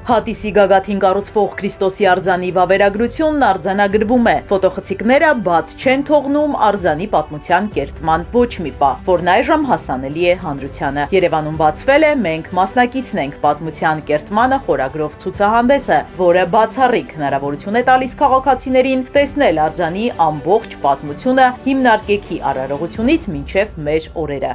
Հատիսի գագաթին կառուցվող Քրիստոսի արձանի վավերագրությունն արձանագրվում է։ Ֆոտոխցիկները բաց չեն թողնում արձանի պատմության կերտման ոչ մի պահ, որն այժմ հասանելի է հանրությանը։ Երևանում բացվել է «Մենք մասնակիցն ենք» պատմության կերտմանը խորագրով ցուցահանդեսը, որը բացառիկ հնարավորություն է տալիս քաղաքացիներին տեսնել արձանի ամբողջ պատմությունը հիմնարկեքի արարողությունից մինչև մեր օրերը։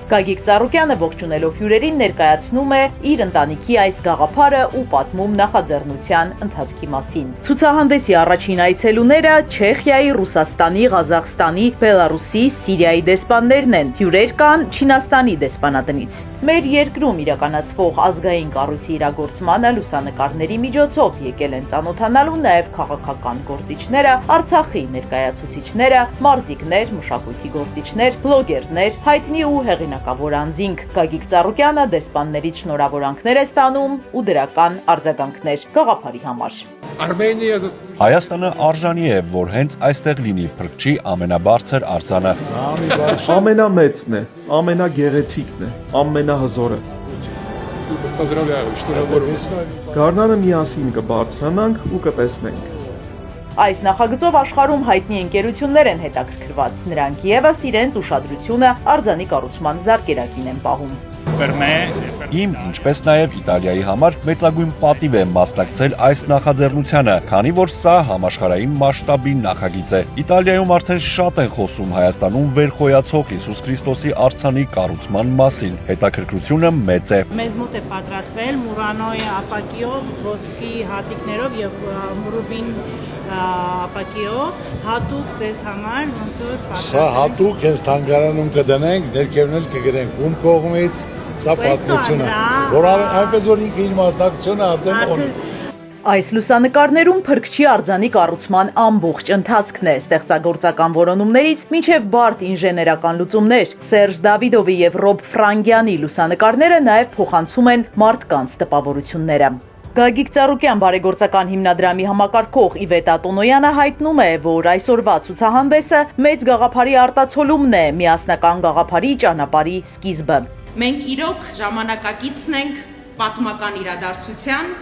Գագիկ Ծառուկյանը ողջունելով հյուրերին ներկայացնում է իր ընտանիքի այս գաղափարը ու պատմում նախաձեռնության ընթացքի մասին։ Ցուցահանդեսի առաջին այցելուները Չեխիայի, Ռուսաստանի, Ղազախստանի, Բելարուսի, Սիրիայի դեսպաններն են։ Հյուրեր կան Չինաստանի դեսպանատնից։ Մեր երկրում իրականացվող ազգային կառույցի իրագործմանը լուսանկարների միջոցով եկել են ծանոթանալու նաև քաղաքական գործիչները, Արցախի ներկայացուցիչները, մարզիկներ, մշակույթի գործիչներ, բլոգերներ, հայտնի ու հեղինակավոր անձինք։ Գագիկ Ծառուկյանը դեսպաններից շնորհավորանքներ է ստանում ու դրական արձագանքներ գաղափարի համար։ Հայաստանը արժանի է, որ հենց այստեղ լինի փրկչի ամենաբարձր արձանը։ Ամենամեծն է, ամենագեղեցիկն է, ամենահզորը։ Գարնանը միասին կբարձրանանք ու կտեսնենք։ Այս նախագծով աշխարհում հայտնի ընկերություններ են հետաքրքրված, նրանք ևս իրենց ուշադրությունը արձանի կառուցման զարկերակին են պահում։ Իմ, ինչպես նաև Իտալիայի համար մեծագույն պատիվ է մասնակցել այս նախաձեռնությանը, քանի որ սա համաշխարհային մասշտաբի նախագիծ է։ Իտալիայում արդեն շատ են խոսում Հայաստանում վերխոյացող Հիսուս Քրիստոսի արձանի կառուցման մասին։ Հետաքրքրությունը մեծ է։ Մեզ մոտ է պատրաստվել Մուրանոյի ապակիով, ոսկի հատիկներով եւ ռուբին ապակիով հատուկ ձեզ համար ոնց որ պատրաստել։ Սա հատուկ հենց թանգարանում կդնենք, ներքևնել կգրենք ում կողմից, սա պատմությունը, որ այնպես որ ինքը իր մասնակցությունը արդեն ունի։ Այս լուսանկարներում փրկչի արձանի կառուցման ամբողջ ընթացքն է, ստեղծագործական որոնումներից մինչև բարդ ինժեներական լուծումներ։ Սերժ Դավիդովի եւ Ռոբ Ֆրանգյանի լուսանկարները նաև փոխանցում են մարդկանց տպավորությունները։ Գագիկ Ծառուկյան բարեգործական հիմնադրամի համակարգող Իվետա Տոնոյանը հայտնում է, որ այսօրվա ցուցահանդեսը մեծ գաղափարի արտացոլումն է, միասնական գաղափարի ճանապարհի սկիզբը։ Մենք իրոք ժամանակակիցն ենք պատմական իրադարձության,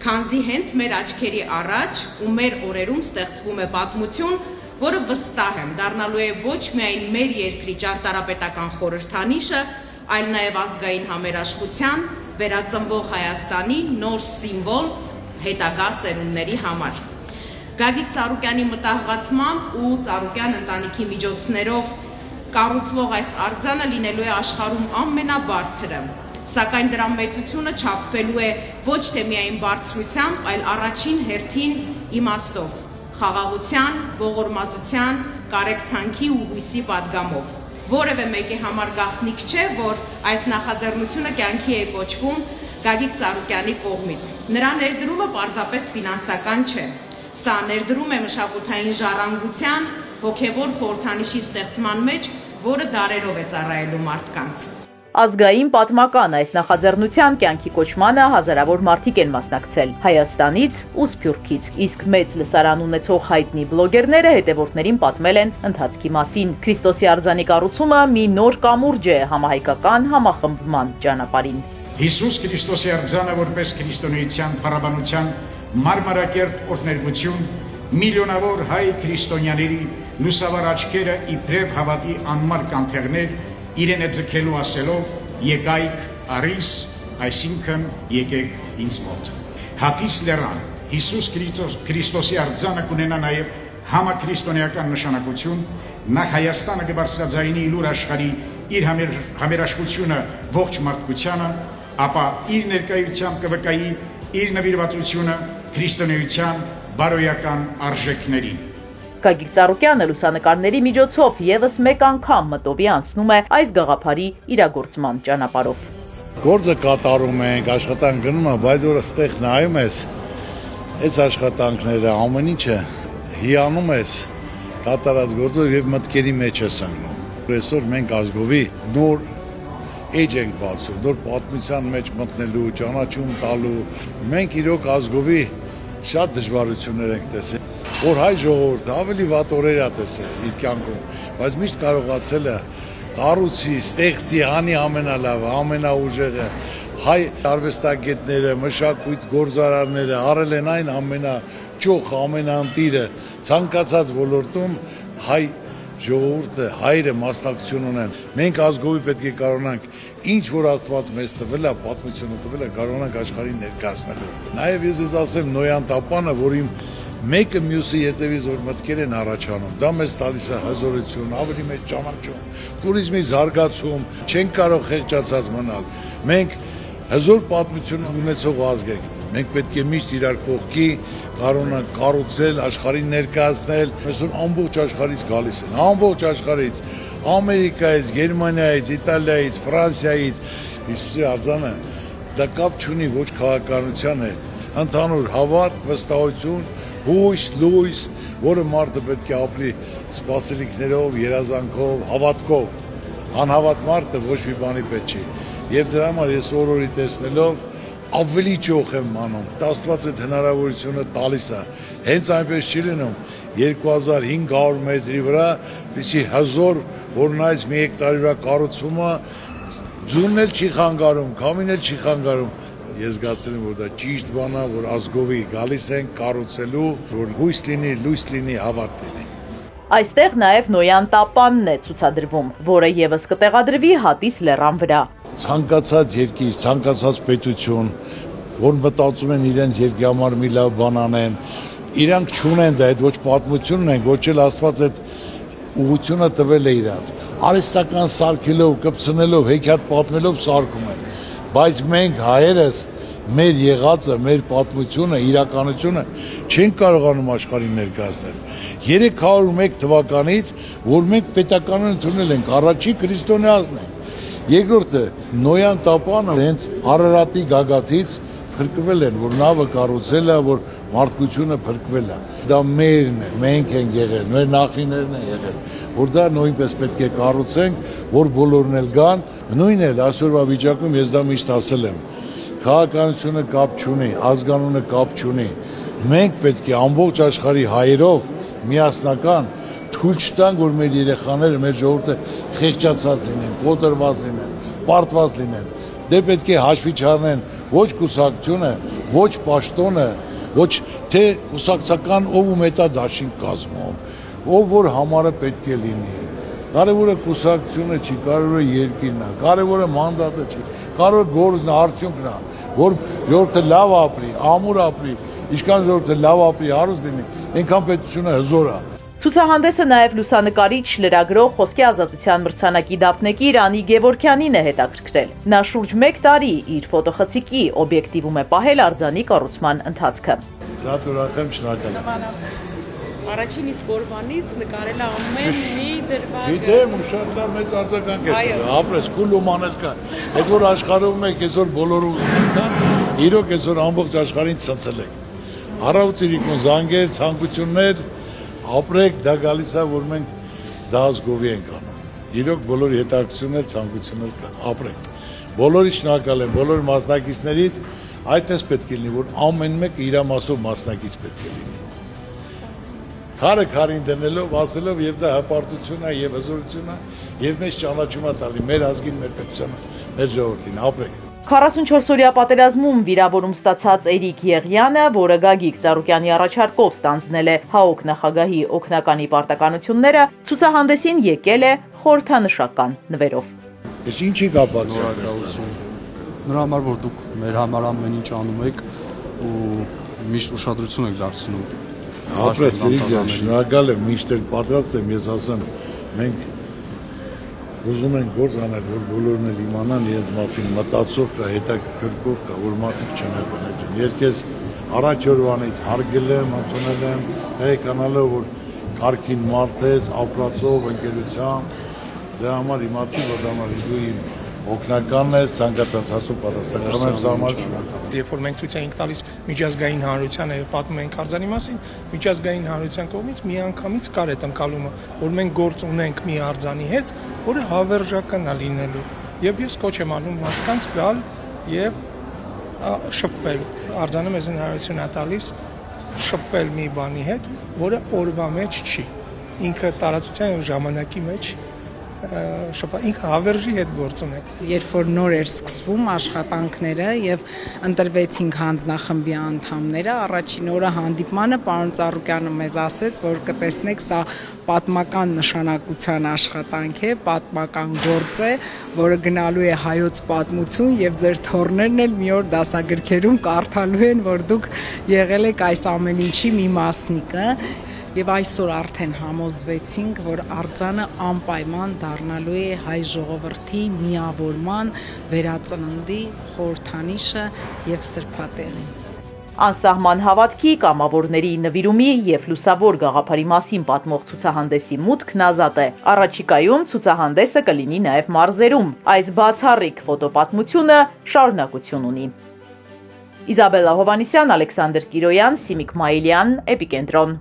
քանզի հենց մեր աչքերի առաջ ու մեր օրերում ստեղծվում է պատմություն, որը վստահ եմ դառնալու է ոչ միայն մեր երկրի ճարտարապետական խորհրդանիշը, այլ նաև ազգային համերաշխության, վերածնվող Հայաստանի նոր սիմվոլ հետագա սերունդների համար։ Գագիկ Ծառուկյանի մտահղացմամբ ու Ծառուկյան ընտանիքի միջոցներով կառուցվող այս արձանը լինելու է աշխարհում ամենաբարձրը, սակայն դրա մեծությունը չափվելու է ոչ թե միայն բարձրությամբ, այլ առաջին հերթին իմաստով, խաղաղության, ողորմածության, կարեկցանքի ու հույսի պատգամով։ Որևէ մեկի համար գաղտնիք չէ, որ այս նախաձեռնությունը կյանքի է կոչվում Գագիկ Ծառուկյանի կողմից։ Նրա ներդրումը պարզապես ֆինանսական չէ։ Սա ներդրում է մշակութային ժառանգության, հոգևոր խորհրդանիշի ստեղծման մեջ, որը դարերով է ծառայելու մարդկանց։ Ազգային պատմական այս նախաձեռնության կյանքի կոչմանը հազարավոր մարդիկ են մասնակցել Հայաստանից ու Սփյուռքից, իսկ մեծ լսարան ունեցող հայտնի բլոգերները հետևորդներին պատմել են ընթացքի մասին։ Քրիստոսի արձանի կառուցումը մի նոր կամուրջ է համահայկական համախմբման ճանապարհին։ Հիսուս Քրիստոսի արձանը որպես քրիստոնեության փառաբանության մարմարակերտ օրհներգություն միլիոնավոր հայ քրիստոնյաների լուսավոր աչքերը իբրև հավատի անմար կանթեղներ իրեն է ձգելու ասելով եկայք արիս, այսինքն եկեք ինձ մոտ։ Հատիս լեռան Հիսուս Քրիստոսի արձանը կունենա նաև համաքրիստոնեական նշանակություն, նախ Հայաստանը կբարձրաձայնի լուր աշխարհի իր համերաշխությունը ողջ մարդկությանը, ապա իր ներկայությամբ կվկայի իր նվիրվածությունը քրիստոնեության բարոյական արժեքներին։ Գագիկ Ծառուկյանը լուսանկարների միջոցով ևս մեկ անգամ մտովի անցնում է այս գաղափարի իրագործման ճանապարհով։ Գործը կատարում ենք, աշխատանք գնում է, բայց որ այստեղ նայում ես, այս աշխատանքները ամեն ինչը հիանում ես կատարած գործով եւ մտքերի մեջ ես ընկնում։ Այսօր մենք ազգովի նոր էջ ենք բացում, նոր պատմության մեջ մտնելու, ճանաչում տալու։ Մենք իրոք ազգովի շատ դժվարություններ ենք տեսել, որ հայ ժողովուրդը ավելի վատ օրեր է տեսել իր կյանքում, բայց միշտ կարողացել է կառուցի, ստեղծի, անի ամենալավը, ամենաուժեղը, հայ արվեստագետները, մշակույթ գործարարները արել են այն ամենաճոխ, ամենաընտիրը ցանկացած ոլորտում հայ ժողովուրդը, հայերը մասնակցություն ունեն։ Մենք ազգովի պետք է կարողանանք ինչ որ Աստված մեզ տվել է, պատմությունը տվել է, կարողանանք աշխարհին ներկայացնելու։ Նաև ես ասեմ Նոյան Տապանը, որ իմ մեկը մյուսի հետևից որ մտքեր են առաջանում, դա մեզ տալիս է հզորություն, ավելի մեծ ճանաչում, տուրիզմի զարգացում, չենք կարող խեղճացած մնալ։ Մենք հզոր պատմություն ունեցող ազգ ենք։ Մենք պետք է միշտ իրար կողքի կարողանանք կառուցել, աշխարհին ներկայացնել։ Այսօր ամբողջ աշխարհից գալիս են, ամբողջ աշխարհից, Ամերիկայից, Գերմանիայից, Իտալիայից, Ֆրանսիայից։ Հիսուսի արձանը դա կապ չունի ոչ քաղաքականության հետ, ընդհանուր հավատ, վստահություն, հույս, լույս, որը մարդը պետք է ապրի սպասելիքներով, երազանքով, հավատքով։ Անհավատ մարդը ոչ մի բանի պետք չի։ Եվ դրա համար ես օրորի տեսնելով ավելի ճոխ եմ մանում։ Աստված այդ հնարավորությունը տալիս է։ Հենց այնպես չի լինում 2500 մետրի վրա, դիցի հզոր, որ նայած մի հեկտարի վրա կառուցվում է, ձունն էլ չի խանգարում, քամին էլ չի խանգարում։ Ես զգացել եմ, որ դա ճիշտ բան է, որ ազգովի գալիս են կառուցելու, որ հույս լինի, լույս լինի, հավատ լինի։ Այստեղ նաև Նոյան Տապանն է ցուցադրվում, որը եւս կտեղադրվի Հատիս լեռան վրա։ Ցանկացած երկիր, ցանկացած պետություն, որ մտածում են իրենց երկրի համար մի լավ բան անեն, իրանք չունեն դա, այդ ոչ պատմությունն են, ոչ էլ Աստված այդ ուղղությունը տվել է իրանց։ Արհեստական սարքելով, կպցնելով, հեքիաթ պատմելով սարքում են։ Բայց մենք հայերս մեր եղածը, մեր պատմությունը, իրականությունը չենք կարողանում աշխարհին ներկայացնել։ 301 թվականից, որ մենք պետականորեն ընդունել ենք, առաջի քրիստոնեացն ենք։ Երկրորդը Նոյան Տապանը հենց Արարատի գագաթից փրկվել են, որ նավը կառուցել է, որ մարդկությունը փրկվել է։ Դա մերն է, մենք ենք եղել, մեր նախնիներն են եղել, որ դա նույնպես պետք է կառուցենք, որ բոլորն էլ գան, նույնն էլ այսօրվա վիճակում ես դա միշտ ասել եմ։ Քաղաքականությունը կապ չունի, ազգանունը կապ չունի։ Մենք պետք է ամբողջ աշխարհի հայերով միասնական թույլ չտանք, որ մեր երեխաները, մեր ժողովուրդը խեղճացած լինեն, կոտրված լինեն, պարտված լինեն։ Դե պետք է հաշվի չառնեն ոչ կուսակցությունը, ոչ պաշտոնը, ոչ թե կուսակցական ով ու մետա դաշին կազմում, ով որ համարը պետք է լինի։ Կարևորը կուսակցությունը չի, կարևորը երկիրն է, կարևորը մանդատը չի, կարևորը գործն է, արդյունքն է, որ ժողովուրդը լավ ապրի, ամուր ապրի, ինչքան ժողովուրդը լավ ապրի, հարուստ լինի, այնքան պետությունը հզոր է։ Ցուցահանդեսը նաև լուսանկարիչ, լրագրող, խոսքի ազատության մրցանակի դափնեկիր Անի Գևորգյանին է հետաքրքրել։ Նա շուրջ 1 տարի իր ֆոտոխցիկի օբյեկտիվում է պահել արձանի կառուցման ընթացքը։ Շատ ուրախ եմ, շնորհակալ եմ։ Առաջին իսկ օրվանից նկարել է ամեն մի դրվագը։ Գիտեմ, ու շատ լավ մեծ արձագանք է։ Ապրես, քուլումանել կա։ Այդ որ աշխարհում եք, այսօր բոլորը ուզում կան, իրոք այսօր ամբողջ աշխարհին ցնցել եք։ Առավոտիրիկուն զանգեր, ցանկություններ, ապրեք, դա գալիս է, որ մենք դա ազգովի ենք անում։ Իրոք բոլորի հետաքրքրությունն էլ, ցանկությունն էլ կա։ Ապրեք։ Բոլորի շնորհակալ եմ, բոլոր մասնակիցներից, այդպես պետք է լինի, որ ամեն մեկը իր մասով մասնակից պետք է լինի։ Քարը քարին դնելով, ասելով եւ դա հպարտություն է եւ հզորություն է եւ մեզ ճանաչում է տալի մեր ազգին, մեր պետությանը, մեր ժողովրդին, ապրեք։ 44-օրյա պատերազմում վիրավորում ստացած Էրիկ Եղյանը, որը Գագիկ Ծառուկյանի առաջարկով ստանձնել է ՀԱՕԿ նախագահի օգնականի պարտականությունները, ցուցահանդեսին եկել է խորհրդանշական նվերով։ Ես ինչի կապակցություն։ Նրա համար որ դուք մեր համար ամեն ինչ անում եք ու միշտ ուշադրություն եք դարձնում։ Ապրես, Սիրիջան, շնորհակալ եմ, միշտ էլ պատրաստ եմ, ես ասեմ, մենք ուզում ենք գործ անել, որ բոլորն էլ իմանան իրենց մասին, մտածող կա, հետաքրքրող կա, որ մարդիկ չնայեն։ Ես քեզ առաջ օրվանից հարգել եմ, ընդունել եմ, հայկանալով, որ կարգին մարդ ես, ապրածով, ընկերությամբ, դրա համար իմացի, որ դա համար դու իմ օգնականն ես, ցանկացած հարցում պատասխան եմ զարմացել։ Երբ որ մենք ցույց ենք տալիս միջազգային հանրությանը եւ պատմում ենք արձանի մասին, միջազգային հանրության կողմից միանգամից կար այդ ընկալումը, որ մենք գործ ունենք մի արձանի հետ, որը հավերժական է լինելու։ Եվ ես կոչ եմ անում մարդկանց գալ եւ շփվել։ Արձանը մեզ հնարավորություն է տալիս շփվել մի բանի հետ, որը օրվա մեջ չի։ Ինքը տարածության եւ ժամանակի մեջ ինքը հավերժի հետ գործ ունենք։ Երբ որ նոր էր սկսվում աշխատանքները եւ ընտրվեցինք հանձնախմբի անդամները, առաջին օրը հանդիպմանը պարոն Ծառուկյանը մեզ ասեց, որ կտեսնեք, սա պատմական նշանակության աշխատանք է, պատմական գործ է, որը գնալու է հայոց պատմություն եւ ձեր թոռներն էլ մի օր դասագրքերում կարդալու են, որ դուք եղել եք այս ամեն ինչի մի մասնիկը։ Եվ այսօր արդեն համոզվեցինք, որ արձանը անպայման դառնալու է հայ ժողովրդի միավորման, վերածննդի խորհրդանիշը եւ սրբատեղին։ Անսահման հավատքի, կամավորների նվիրումի եւ լուսավոր գաղափարի մասին պատմող ցուցահանդեսի մուտքն ազատ է։ Առաջիկայում ցուցահանդեսը կլինի նաեւ մարզերում։ Այս բացառիկ ֆոտոպատմությունը շարունակություն ունի։ Իզաբելլա Հովանիսյան, Ալեքսանդր Կիրոյան, Սիմիկ Մայիլյան, Էպիկենտրոն։